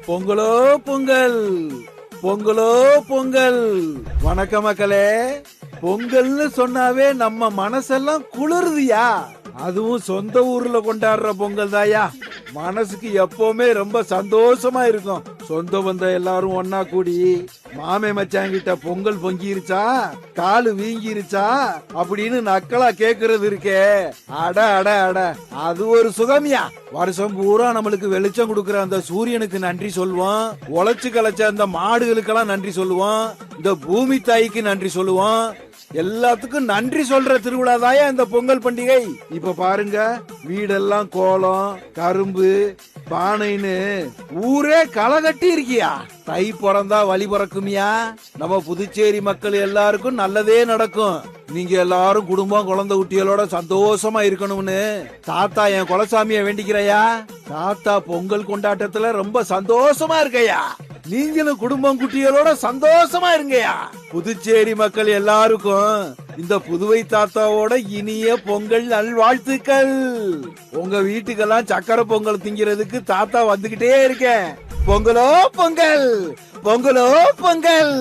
பொங்கலோ பொங்கல், பொங்கலோ பொங்கல். வணக்கம் மக்களே. பொங்கல்னு சொன்னாவே நம்ம மனசெல்லாம் குளிருதியா. அதுவும் சொந்த ஊர்ல கொண்டாடுற பொங்கல் தாயா மனசுக்கு எப்பவுமே ரொம்ப சந்தோஷமா இருக்கும். சொந்த பந்தம் எல்லாரும் ஒன்னா கூடி மாமே மச்சாங்கிட்ட பொங்கல் பொங்கிருச்சா, காலு வீங்கிருச்சா அப்படின்னு நக்கலா கேக்குறது இருக்கே. அட அட அட, அது ஒரு சுகமியா. வருஷம் பூரா நம்மளுக்கு வெளிச்சம் கொடுக்கற அந்த சூரியனுக்கு நன்றி சொல்லுவோம். உழைச்சு கலைச்ச அந்த மாடுகளுக்கெல்லாம் நன்றி சொல்லுவோம். இந்த பூமி தாய்க்கு நன்றி சொல்லுவோம். எல்லாத்துக்கும் நன்றி சொல்ற திருவிழா தாயா இந்த பொங்கல் பண்டிகை. இப்ப பாருங்க, வீடெல்லாம் கோலம், கரும்பு, பானைன்னு ஊரே களை கட்டி இருக்கியா. தை பிறந்தா வழி பிறக்குமியா. நம்ம புதுச்சேரி மக்கள் எல்லாருக்கும் நல்லதே நடக்கும். நீங்க எல்லாரும் குடும்பம் குழந்தை குட்டிகளோட சந்தோஷமா இருக்கணும்னு தாத்தா என் குலசாமிய வேண்டிக்கிறையா. தாத்தா பொங்கல் கொண்டாட்டத்துல ரொம்ப சந்தோஷமா இருக்கையா. நீங்களும் குடும்பம் குட்டிகளோட சந்தோஷமா இருங்கயா. புதுச்சேரி மக்கள் எல்லாருக்கும் இந்த புதுவை தாத்தாவோட இனிய பொங்கல் நல்வாழ்த்துக்கள். உங்க வீட்டுக்கெல்லாம் சக்கரை பொங்கல் திங்கிறதுக்கு தாத்தா வந்துகிட்டே இருக்கேன். பொங்கலோ பொங்கல், பொங்கலோ பொங்கல்.